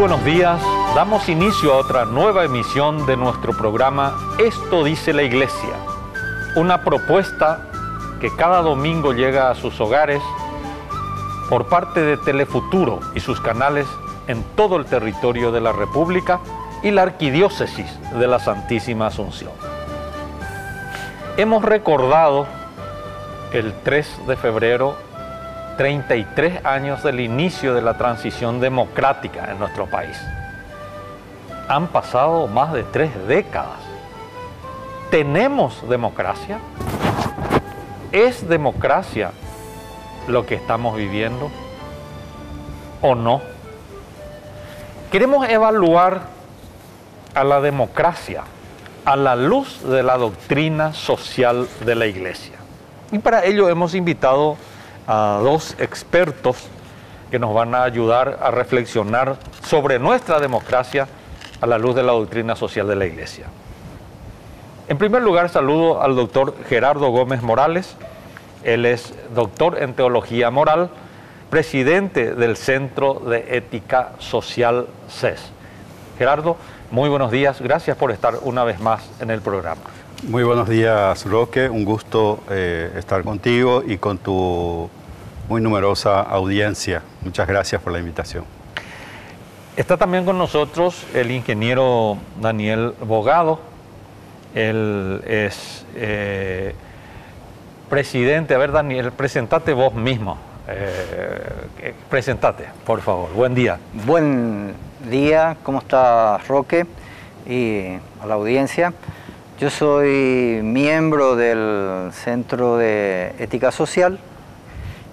buenos días. Damos inicio a otra nueva emisión de nuestro programa Esto dice la Iglesia. Una propuesta que cada domingo llega a sus hogares por parte de Telefuturo y sus canales en todo el territorio de la República y la Arquidiócesis de la Santísima Asunción. Hemos recordado el 3 de febrero 33 años del inicio de la transición democrática en nuestro país. Han pasado más de 3 décadas. ¿Tenemos democracia? ¿Es democracia lo que estamos viviendo o no? Queremos evaluar a la democracia a la luz de la doctrina social de la Iglesia. Y para ello hemos invitado a 2 expertos que nos van a ayudar a reflexionar sobre nuestra democracia a la luz de la doctrina social de la Iglesia. En primer lugar, saludo al doctor Gerardo Gómez Morales. Él es doctor en Teología Moral, presidente del Centro de Ética Social CES. Gerardo, muy buenos días. Gracias por estar una vez más en el programa. Muy buenos días, Roque. Un gusto estar contigo y con tu muy numerosa audiencia. Muchas gracias por la invitación. Está también con nosotros el ingeniero Daniel Bogado. Él es presidente. A ver, Daniel, presentate vos mismo. Presentate, por favor. Buen día. Buen día. ¿Cómo estás, Roque? Y a la audiencia. Yo soy miembro del Centro de Ética Social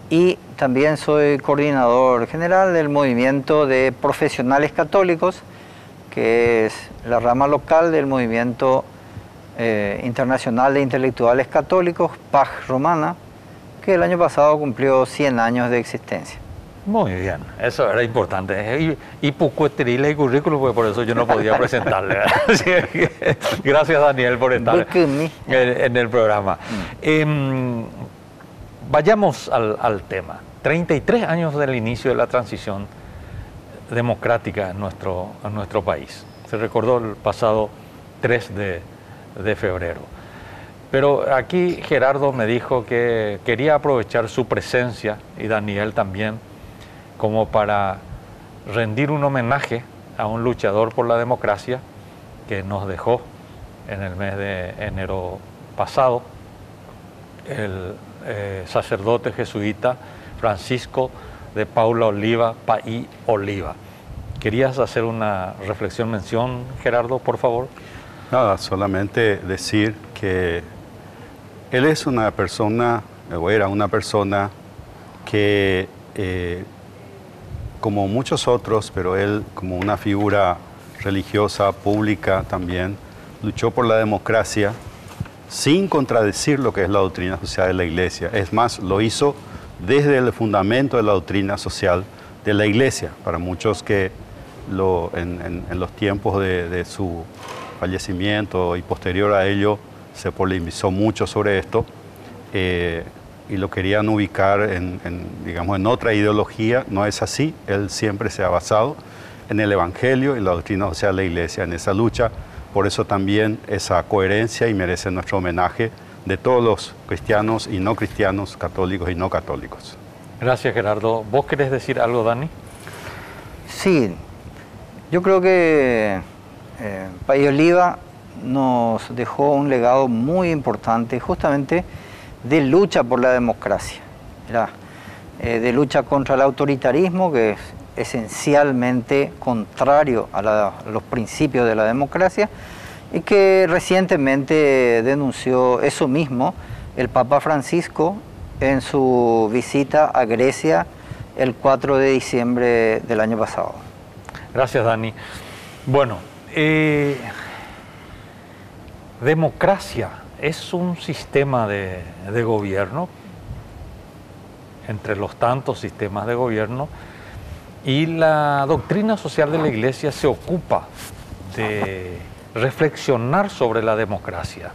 y también soy coordinador general del Movimiento de Profesionales Católicos, que es la rama local del Movimiento Internacional de Intelectuales Católicos, PAG Romana, que el año pasado cumplió 100 años de existencia. Muy bien, eso era importante. Y pucueterile y currículum, pues por eso yo no podía presentarle. Gracias, Daniel, por estar en el programa. Vayamos al tema. 33 años del inicio de la transición democrática en nuestro país. Se recordó el pasado 3 de febrero. Pero aquí Gerardo me dijo que quería aprovechar su presencia, y Daniel también, como para rendir un homenaje a un luchador por la democracia que nos dejó en el mes de enero pasado, el sacerdote jesuita Francisco de Paula Oliva, Paí Oliva. ¿Querías hacer una reflexión, mención, Gerardo, por favor? Nada, solamente decir que él es una persona, o era una persona que como muchos otros, pero él como una figura religiosa, pública también, luchó por la democracia sin contradecir lo que es la doctrina social de la Iglesia. Es más, lo hizo desde el fundamento de la doctrina social de la Iglesia. Para muchos que en los tiempos de su fallecimiento y posterior a ello se polemizó mucho sobre esto, y lo querían ubicar digamos, en otra ideología. No es así. Él siempre se ha basado en el Evangelio y la doctrina social de la Iglesia, en esa lucha. Por eso también esa coherencia, y merece nuestro homenaje de todos los cristianos y no cristianos, católicos y no católicos. Gracias, Gerardo. ¿Vos querés decir algo, Dani? Sí, yo creo que Paí Oliva nos dejó un legado muy importante, justamente de lucha por la democracia, de lucha contra el autoritarismo, que es esencialmente contrario a los principios de la democracia, y que recientemente denunció eso mismo el Papa Francisco en su visita a Grecia el 4 de diciembre del año pasado. Gracias, Dani. Bueno, democracia es un sistema de gobierno, entre los tantos sistemas de gobierno, y la doctrina social de la Iglesia se ocupa de reflexionar sobre la democracia.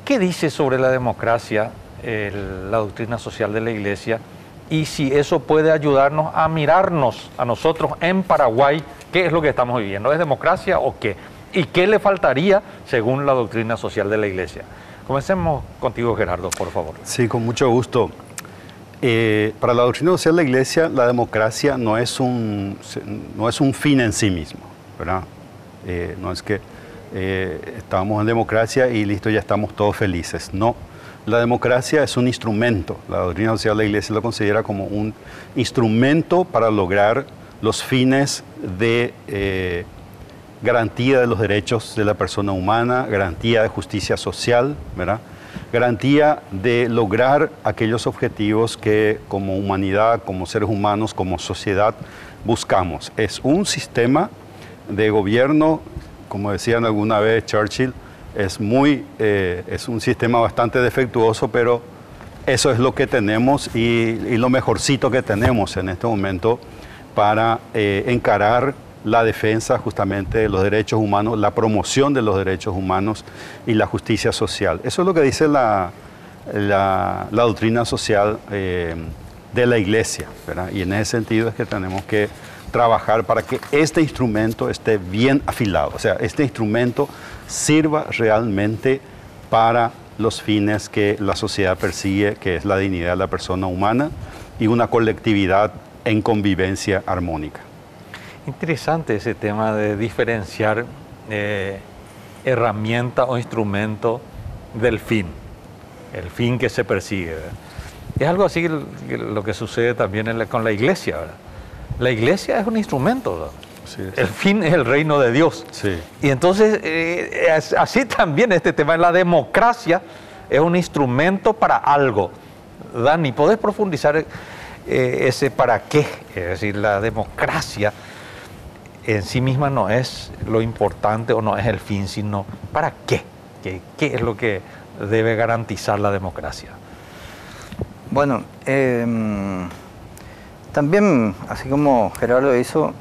¿Qué dice sobre la democracia la doctrina social de la Iglesia y si eso puede ayudarnos a mirarnos a nosotros en Paraguay, qué es lo que estamos viviendo, ¿es democracia o qué? ¿Y qué le faltaría según la doctrina social de la Iglesia? Comencemos contigo, Gerardo, por favor. Sí, con mucho gusto. Para la doctrina social de la Iglesia, la democracia no es un fin en sí mismo, ¿verdad? No es que estamos en democracia y listo, ya estamos todos felices. No, la democracia es un instrumento. La doctrina social de la Iglesia lo considera como un instrumento para lograr los fines de garantía de los derechos de la persona humana, garantía de justicia social, ¿verdad? Garantía de lograr aquellos objetivos que como humanidad, como seres humanos, como sociedad buscamos. Es un sistema de gobierno, como decían alguna vez Churchill, es un sistema bastante defectuoso, pero eso es lo que tenemos y lo mejorcito que tenemos en este momento para encarar la defensa justamente de los derechos humanos, la promoción de los derechos humanos y la justicia social. Eso es lo que dice la doctrina social de la Iglesia, ¿verdad? Y en ese sentido es que tenemos que trabajar para que este instrumento esté bien afilado, o sea, este instrumento sirva realmente para los fines que la sociedad persigue, que es la dignidad de la persona humana y una colectividad en convivencia armónica. Interesante ese tema de diferenciar herramienta o instrumento del fin, el fin que se persigue, ¿verdad? Es algo así lo que sucede también con la Iglesia, ¿verdad? La Iglesia es un instrumento, ¿verdad? Sí, sí. El fin es el reino de Dios. Sí. Y entonces, así también este tema de la democracia es un instrumento para algo. Dani, ¿podés profundizar ese para qué? Es decir, la democracia en sí misma no es lo importante o no es el fin, sino ¿para qué? ¿Qué es lo que debe garantizar la democracia? Bueno, también, así como Gerardo hizo,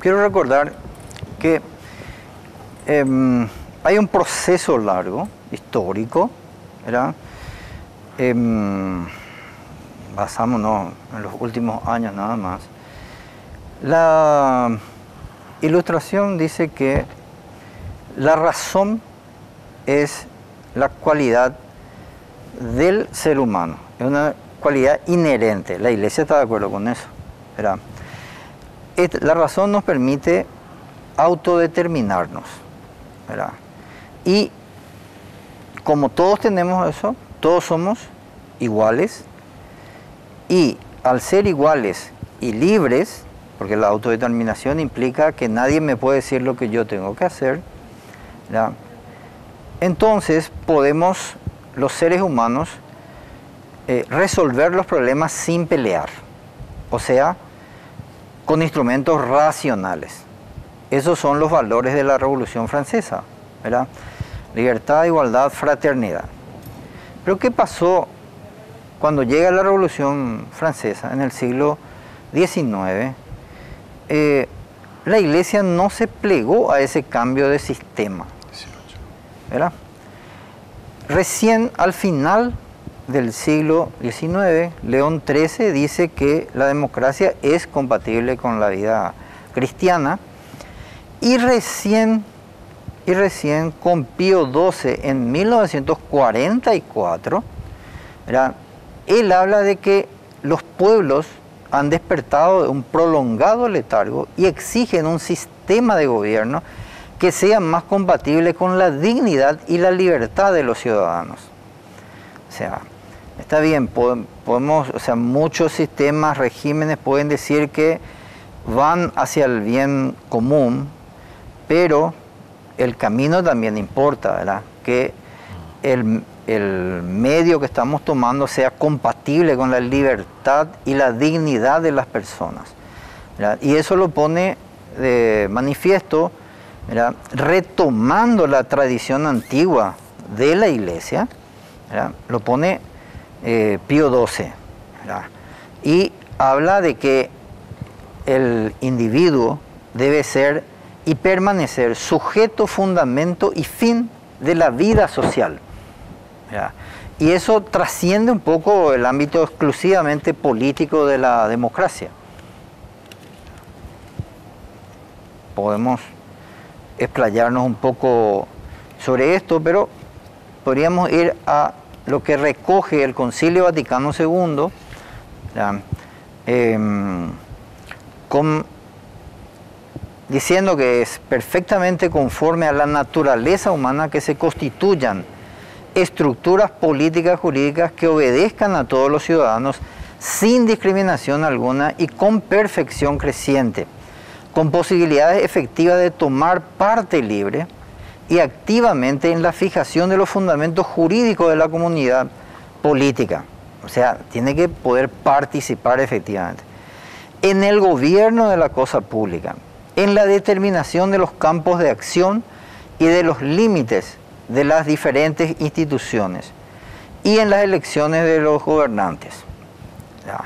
quiero recordar que hay un proceso largo, histórico, ¿verdad? Basámonos en los últimos años nada más. La Ilustración dice que la razón es la cualidad del ser humano, es una cualidad inherente. La Iglesia está de acuerdo con eso, ¿verdad? La razón nos permite autodeterminarnos, ¿verdad? Y como todos tenemos eso, todos somos iguales, y al ser iguales y libres, porque la autodeterminación implica que nadie me puede decir lo que yo tengo que hacer, ¿verdad? Entonces podemos, los seres humanos, resolver los problemas sin pelear, o sea, con instrumentos racionales. Esos son los valores de la Revolución Francesa, ¿verdad? Libertad, igualdad, fraternidad. Pero ¿qué pasó cuando llega la Revolución Francesa en el siglo XIX? La Iglesia no se plegó a ese cambio de sistema, ¿verdad? Recién al final del siglo XIX, León XIII dice que la democracia es compatible con la vida cristiana, y recién con Pío XII en 1944, ¿verdad? Él habla de que los pueblos han despertado de un prolongado letargo y exigen un sistema de gobierno que sea más compatible con la dignidad y la libertad de los ciudadanos. O sea, está bien, podemos, o sea, muchos sistemas, regímenes pueden decir que van hacia el bien común, pero el camino también importa, ¿verdad? Que el medio que estamos tomando sea compatible con la libertad y la dignidad de las personas, ¿verdad? Y eso lo pone de manifiesto, ¿verdad?, retomando la tradición antigua de la Iglesia, ¿verdad? Lo pone Pío XII, ¿verdad? Y habla de que el individuo debe ser y permanecer sujeto, fundamento y fin de la vida social, ¿verdad? Y eso trasciende un poco el ámbito exclusivamente político de la democracia. Podemos explayarnos un poco sobre esto, pero podríamos ir a lo que recoge el Concilio Vaticano II, diciendo que es perfectamente conforme a la naturaleza humana que se constituyan estructuras políticas jurídicas que obedezcan a todos los ciudadanos sin discriminación alguna y con perfección creciente, con posibilidades efectivas de tomar parte libre y activamente en la fijación de los fundamentos jurídicos de la comunidad política. O sea, tiene que poder participar efectivamente en el gobierno de la cosa pública, en la determinación de los campos de acción y de los límites de las diferentes instituciones y en las elecciones de los gobernantes. Ya.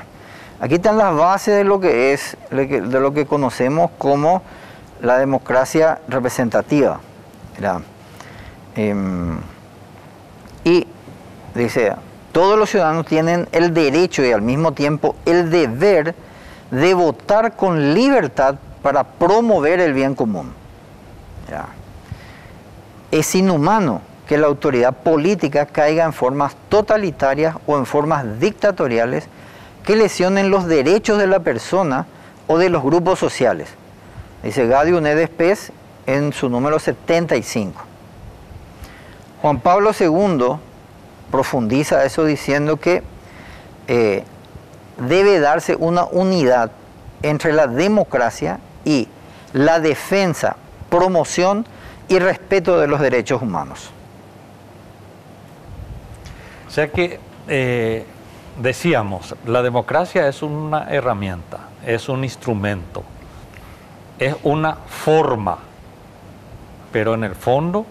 Aquí están las bases de lo que es, de lo que conocemos como la democracia representativa. Y dice, todos los ciudadanos tienen el derecho y al mismo tiempo el deber de votar con libertad para promover el bien común. Ya. Es inhumano que la autoridad política caiga en formas totalitarias o en formas dictatoriales que lesionen los derechos de la persona o de los grupos sociales. Dice Gaudium et Spes en su número 75. Juan Pablo II profundiza eso diciendo que debe darse una unidad entre la democracia y la defensa, promoción y respeto de los derechos humanos. O sea que decíamos, la democracia es una herramienta, es un instrumento, es una forma, pero en el fondo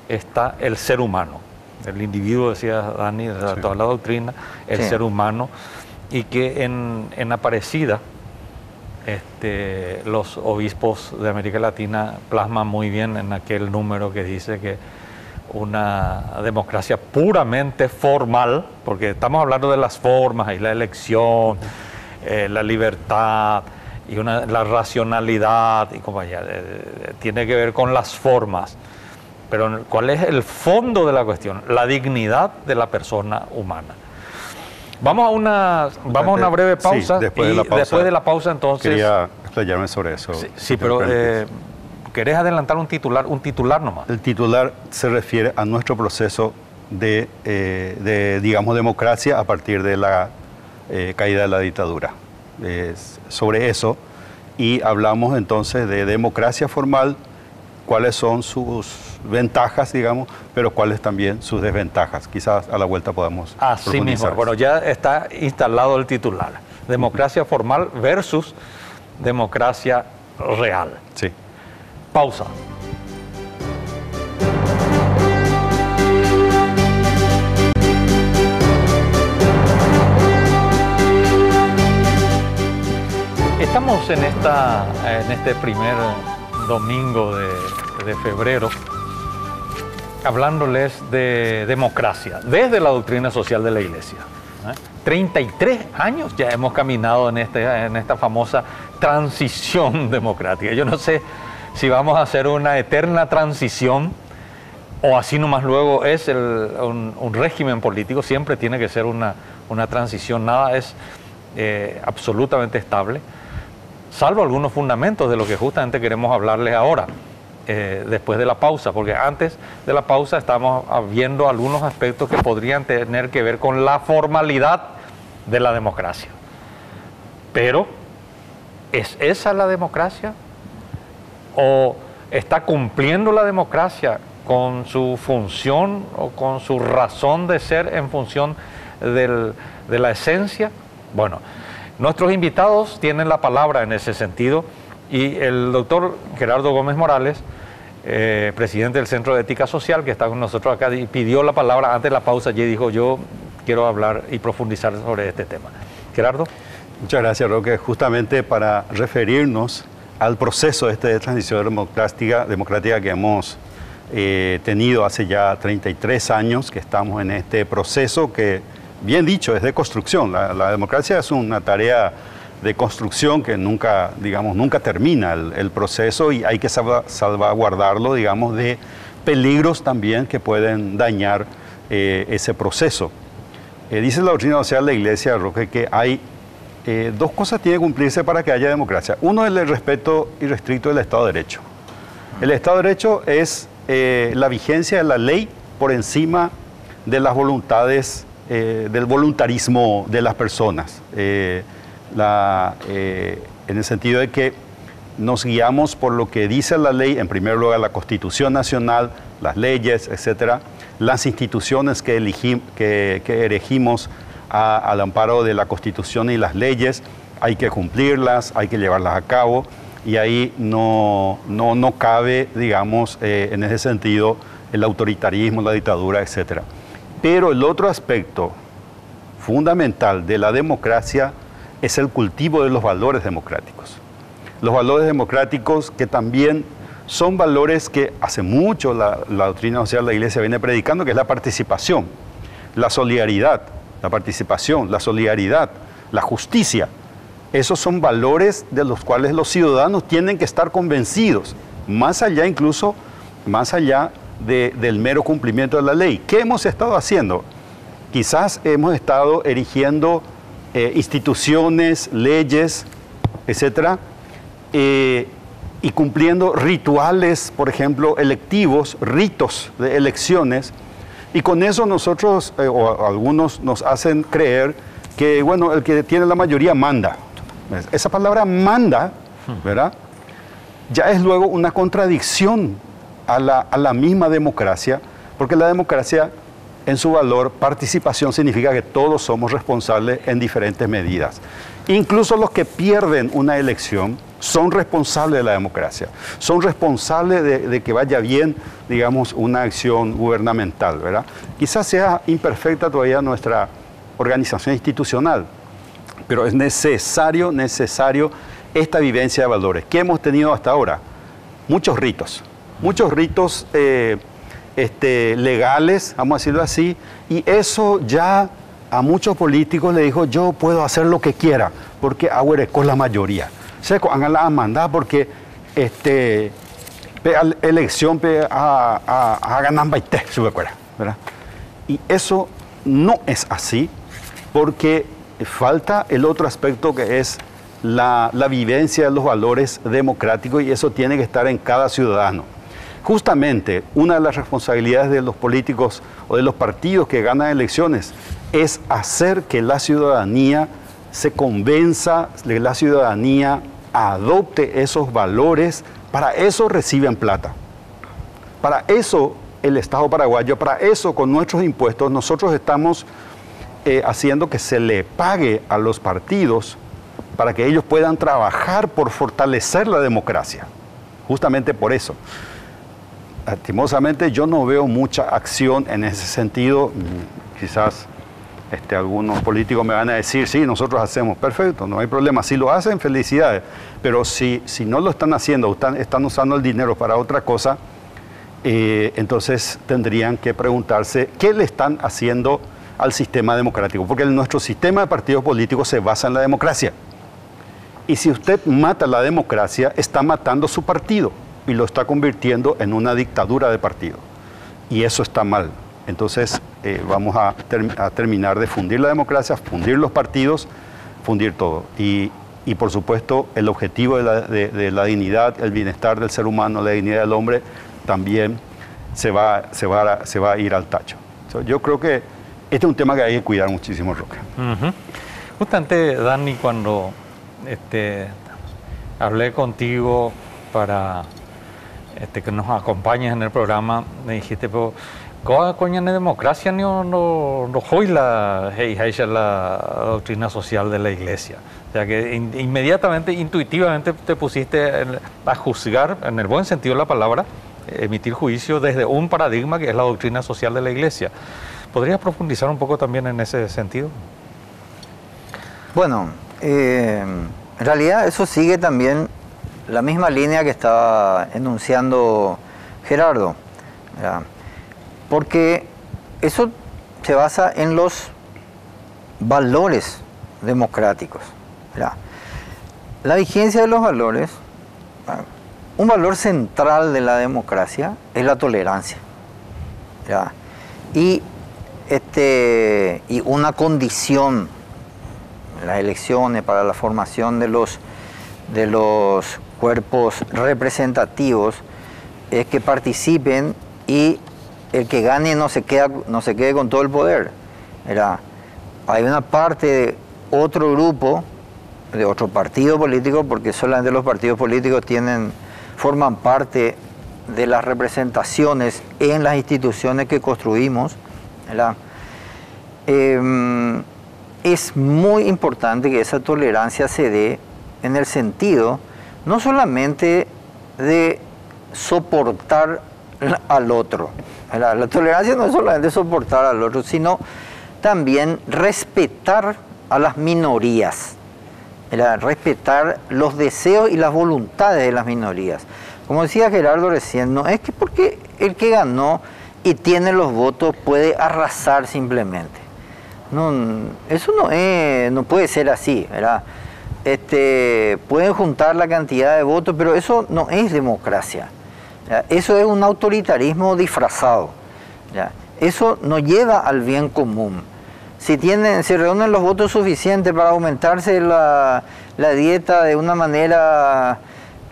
está el ser humano, el individuo, decía Dani, de toda la doctrina, el ser humano, y que en Aparecida los obispos de América Latina plasman muy bien en aquel número que dice que una democracia puramente formal, porque estamos hablando de las formas y la elección, la libertad y la racionalidad, y como allá, tiene que ver con las formas. Pero ¿cuál es el fondo de la cuestión? La dignidad de la persona humana. Vamos a una breve pausa, sí, después de la pausa entonces... Quería explayarme sobre eso. Sí, pero ¿querés adelantar un titular nomás? El titular se refiere a nuestro proceso de digamos, democracia a partir de la caída de la dictadura. Sobre eso, y hablamos entonces de democracia formal, cuáles son sus ventajas, digamos, pero cuáles también sus desventajas. Quizás a la vuelta podamos así mismo. Bueno, ya está instalado el titular. Democracia formal versus democracia real. Sí. Pausa. Estamos en este primer domingo de febrero hablándoles de democracia desde la doctrina social de la Iglesia. 33 años ya hemos caminado en esta famosa transición democrática. Yo no sé si vamos a hacer una eterna transición o así nomás luego es un régimen político. Siempre tiene que ser una transición, nada es absolutamente estable, salvo algunos fundamentos de lo que justamente queremos hablarles ahora, después de la pausa, porque antes de la pausa estamos viendo algunos aspectos que podrían tener que ver con la formalidad de la democracia. Pero, ¿es esa la democracia? ¿O está cumpliendo la democracia con su función o con su razón de ser en función de la esencia? Bueno, nuestros invitados tienen la palabra en ese sentido y el doctor Gerardo Gómez Morales, presidente del Centro de Ética Social, que está con nosotros acá, y pidió la palabra antes de la pausa y dijo, yo quiero hablar y profundizar sobre este tema. Gerardo. Muchas gracias, Roque. Justamente para referirnos al proceso de transición democrática que hemos tenido hace ya 33 años que estamos en este proceso que, bien dicho, es de construcción. La democracia es una tarea de construcción que nunca, digamos, nunca termina el proceso, y hay que salvaguardarlo, digamos, de peligros también que pueden dañar ese proceso. Dice la doctrina social de la Iglesia, Roque, que hay dos cosas que tienen que cumplirse para que haya democracia. Uno es el respeto irrestricto del Estado de Derecho. El Estado de Derecho es la vigencia de la ley por encima de las voluntades, del voluntarismo de las personas. En el sentido de que nos guiamos por lo que dice la ley, en primer lugar la Constitución Nacional, las leyes, etcétera, las instituciones que erigimos al amparo de la Constitución y las leyes, hay que cumplirlas, hay que llevarlas a cabo, y ahí no cabe, digamos, en ese sentido, el autoritarismo, la dictadura, etcétera. Pero el otro aspecto fundamental de la democracia es el cultivo de los valores democráticos. Los valores democráticos que también son valores que hace mucho la doctrina social de la Iglesia viene predicando, que es la participación, la solidaridad, la participación, la solidaridad, la justicia. Esos son valores de los cuales los ciudadanos tienen que estar convencidos, más allá incluso, más allá del mero cumplimiento de la ley. ¿Qué hemos estado haciendo? Quizás hemos estado erigiendo instituciones, leyes, etcétera, y cumpliendo rituales, por ejemplo, electivos, ritos de elecciones, y con eso nosotros, o algunos nos hacen creer que, bueno, el que tiene la mayoría manda. Esa palabra manda, ¿verdad?, ya es luego una contradicción a la misma democracia, porque la democracia, en su valor, participación significa que todos somos responsables en diferentes medidas. Incluso los que pierden una elección son responsables de la democracia, son responsables de que vaya bien, digamos, una acción gubernamental, ¿verdad? Quizás sea imperfecta todavía nuestra organización institucional, pero es necesario esta vivencia de valores. ¿Qué hemos tenido hasta ahora? Muchos ritos legales, vamos a decirlo así, y eso ya a muchos políticos le dijo: yo puedo hacer lo que quiera, porque ahora es con la mayoría. Se hagan la mandada porque elección a ganar baité, ¿verdad? Y eso no es así, porque falta el otro aspecto, que es la vivencia de los valores democráticos, y eso tiene que estar en cada ciudadano. Justamente una de las responsabilidades de los políticos o de los partidos que ganan elecciones es hacer que la ciudadanía se convenza, que la ciudadanía adopte esos valores. Para eso reciben plata. Para eso el Estado paraguayo, para eso con nuestros impuestos nosotros estamos haciendo que se le pague a los partidos para que ellos puedan trabajar por fortalecer la democracia. Justamente por eso. Lastimosamente yo no veo mucha acción en ese sentido. Quizás algunos políticos me van a decir: sí, nosotros hacemos, perfecto, no hay problema. Si lo hacen, felicidades. Pero si no lo están haciendo, están usando el dinero para otra cosa, entonces tendrían que preguntarse qué le están haciendo al sistema democrático. Porque nuestro sistema de partidos políticos se basa en la democracia. Y si usted mata la democracia, está matando su partido y lo está convirtiendo en una dictadura de partido. Y eso está mal. Entonces vamos a terminar de fundir la democracia, fundir los partidos, fundir todo. Y por supuesto el objetivo de la dignidad, el bienestar del ser humano, la dignidad del hombre, también se va a ir al tacho. Yo creo que este es un tema que hay que cuidar muchísimo, Roque. Justamente, Dani, cuando hablé contigo para que nos acompañes en el programa, me dijiste: pero coña de democracia no hoy la doctrina social de la Iglesia. O sea que inmediatamente, intuitivamente te pusiste a juzgar, en el buen sentido de la palabra, emitir juicio desde un paradigma que es la doctrina social de la Iglesia. ¿Podrías profundizar un poco también en ese sentido? Bueno, en realidad eso sigue también la misma línea que estaba enunciando Gerardo. ¿verdad? Porque eso se basa en los valores democráticos, ¿verdad? La vigencia de los valores, un valor central de la democracia es la tolerancia, ¿verdad? Y una condición en las elecciones para la formación de los cuerpos representativos es que participen y el que gane no se quede con todo el poder, ¿verdad? Hay una parte de otro grupo, de otro partido político, porque solamente los partidos políticos forman parte de las representaciones en las instituciones que construimos, ¿verdad? Es muy importante que esa tolerancia se dé en el sentido no solamente de soportar al otro, ¿verdad? La tolerancia no es solamente soportar al otro, sino también respetar a las minorías, ¿verdad? Respetar los deseos y las voluntades de las minorías. Como decía Gerardo recién, no es que porque el que ganó y tiene los votos puede arrasar simplemente. No, eso no puede ser así, ¿verdad? Pueden juntar la cantidad de votos, pero eso no es democracia, ¿verdad? Eso es un autoritarismo disfrazado, ¿verdad? Eso no lleva al bien común. Si reúnen los votos suficientes para aumentarse la dieta de una manera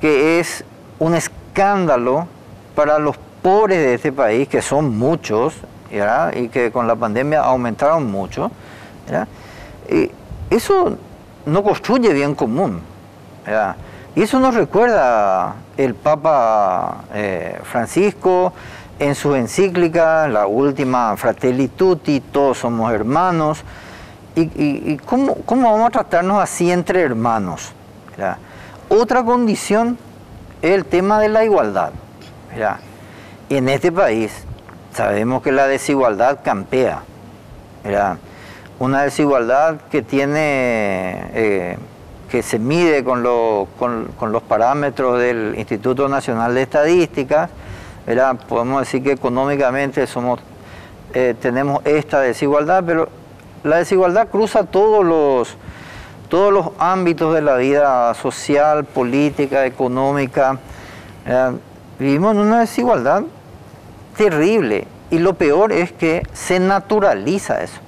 que es un escándalo para los pobres de este país, que son muchos, ¿verdad? Y que con la pandemia aumentaron mucho, ¿verdad? Y eso no construye bien común, ¿verdad? Y eso nos recuerda el Papa Francisco en su encíclica, la última, Fratelli Tutti, todos somos hermanos. ¿Y cómo vamos a tratarnos así entre hermanos, ¿verdad? Otra condición es el tema de la igualdad, ¿verdad? Y en este país sabemos que la desigualdad campea, ¿verdad? Una desigualdad que se mide con los parámetros del Instituto Nacional de Estadística, ¿verdad? Podemos decir que económicamente tenemos esta desigualdad, pero la desigualdad cruza todos los ámbitos de la vida social, política, económica, ¿verdad? Vivimos en una desigualdad terrible y lo peor es que se naturaliza eso,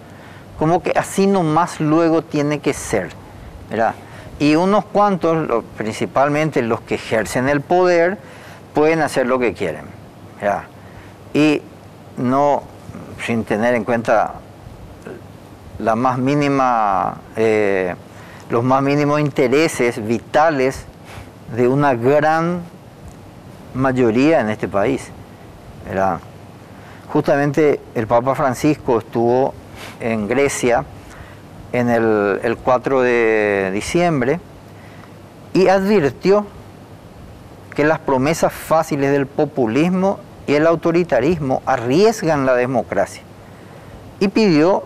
como que así nomás luego tiene que ser, ¿verdad? Y unos cuantos, principalmente los que ejercen el poder, pueden hacer lo que quieren, ¿verdad? Y no, sin tener en cuenta los más mínimos intereses vitales de una gran mayoría en este país, ¿verdad? Justamente el Papa Francisco estuvo en Grecia en el 4 de diciembre y advirtió que las promesas fáciles del populismo y el autoritarismo arriesgan la democracia y pidió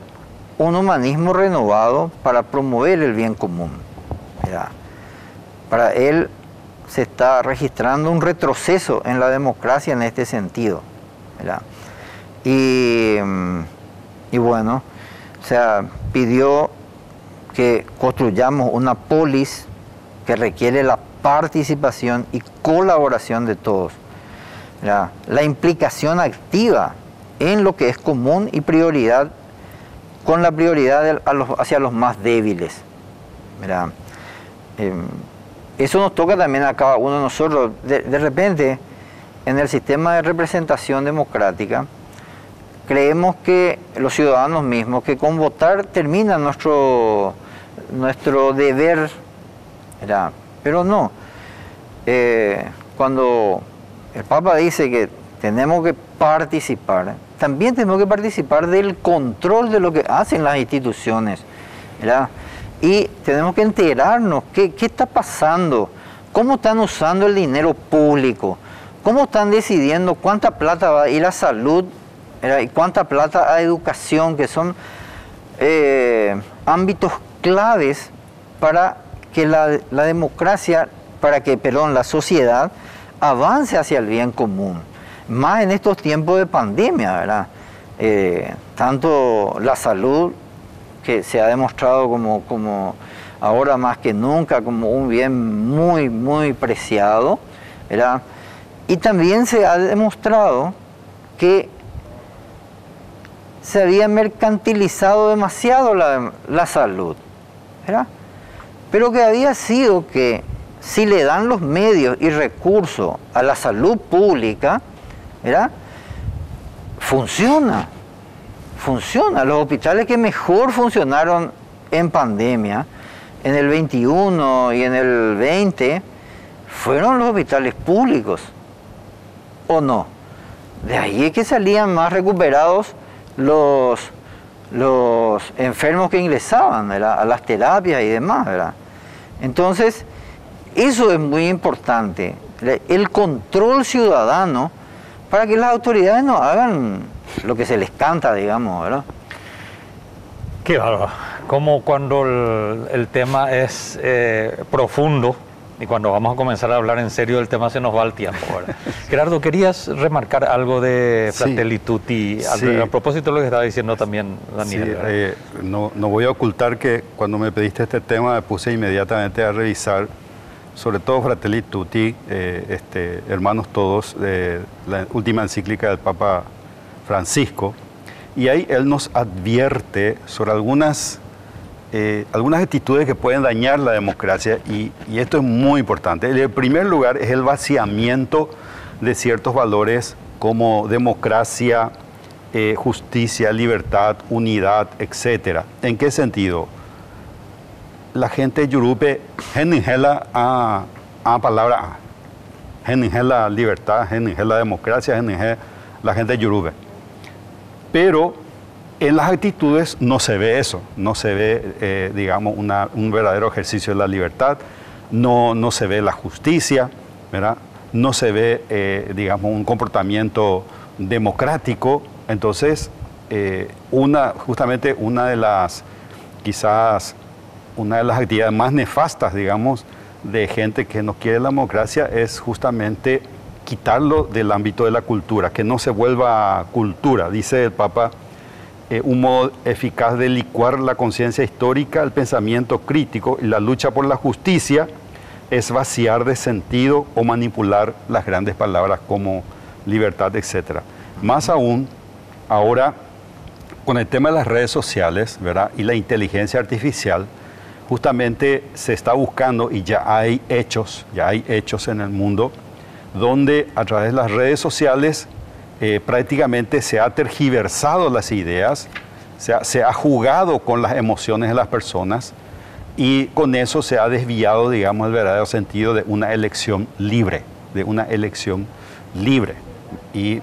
un humanismo renovado para promover el bien común, ¿verdad? Para él se está registrando un retroceso en la democracia en este sentido, ¿verdad? Y bueno, o sea, pidió que construyamos una polis que requiere la participación y colaboración de todos, ¿verdad? La implicación activa en lo que es común y prioridad, con la prioridad hacia los más débiles, ¿verdad? Eso nos toca también a cada uno de nosotros. De repente, en el sistema de representación democrática, creemos que los ciudadanos mismos, que con votar termina nuestro deber, ¿verdad? Pero no. Cuando el Papa dice que tenemos que participar, también tenemos que participar del control de lo que hacen las instituciones, ¿verdad? Y tenemos que enterarnos qué está pasando, cómo están usando el dinero público, cómo están decidiendo cuánta plata va a ir a salud, ¿verdad? Y cuánta plata a educación, que son ámbitos claves para que la democracia, la sociedad avance hacia el bien común. más en estos tiempos de pandemia, ¿verdad? Tanto la salud, que se ha demostrado como ahora más que nunca como un bien muy, muy preciado, ¿verdad? Y también se ha demostrado que se había mercantilizado demasiado la salud, ¿verdad? Pero que había sido que si le dan los medios y recursos a la salud pública, ¿verdad? Funciona. Los hospitales que mejor funcionaron en pandemia, en el 21 y en el 20, fueron los hospitales públicos, ¿o no? De ahí es que salían más recuperados los enfermos que ingresaban, ¿verdad?, a las terapias y demás, ¿verdad? Entonces, eso es muy importante, el control ciudadano, para que las autoridades no hagan lo que se les canta, digamos, ¿verdad? Qué bárbaro. Como cuando el tema es profundo y cuando vamos a comenzar a hablar en serio del tema se nos va el tiempo, ¿verdad? Gerardo, ¿querías remarcar algo de Fratelli Tutti a propósito de lo que estaba diciendo también Daniel? Sí, no voy a ocultar que cuando me pediste este tema me puse inmediatamente a revisar, sobre todo Fratelli Tutti, hermanos todos, la última encíclica del Papa Francisco, y ahí él nos advierte sobre algunas actitudes que pueden dañar la democracia, y esto es muy importante. En primer lugar es el vaciamiento de ciertos valores como democracia, justicia, libertad, unidad, etc. ¿En qué sentido? La gente yurupe geningela a palabra geningela libertad, geningela democracia, geningela la gente yurupe. Pero en las actitudes no se ve eso, no se ve, digamos, un verdadero ejercicio de la libertad, no se ve la justicia, ¿verdad? No se ve, digamos, un comportamiento democrático. Entonces, justamente una de las actividades más nefastas, digamos, de gente que no quiere la democracia es justamente quitarlo del ámbito de la cultura, que no se vuelva cultura. Dice el Papa, un modo eficaz de licuar la conciencia histórica, el pensamiento crítico y la lucha por la justicia es vaciar de sentido o manipular las grandes palabras como libertad, etc. Más aún, ahora, con el tema de las redes sociales, ¿verdad?, y la inteligencia artificial, justamente se está buscando, y ya hay hechos en el mundo, donde a través de las redes sociales prácticamente se ha tergiversado las ideas, se ha jugado con las emociones de las personas, y con eso se ha desviado, digamos, el verdadero sentido de una elección libre, Y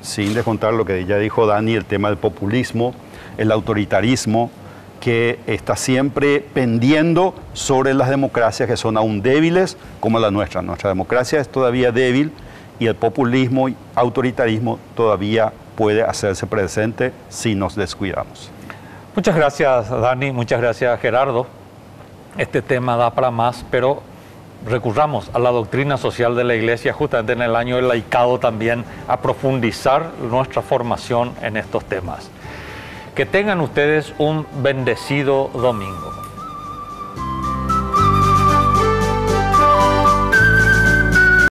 sin descontar lo que ya dijo Dani, el tema del populismo, el autoritarismo, que está siempre pendiendo sobre las democracias que son aún débiles como la nuestra. Nuestra democracia es todavía débil y el populismo y autoritarismo todavía puede hacerse presente si nos descuidamos. Muchas gracias, Dani, muchas gracias, Gerardo. Este tema da para más, pero recurramos a la doctrina social de la Iglesia justamente en el año del laicado también a profundizar nuestra formación en estos temas. Que tengan ustedes un bendecido domingo.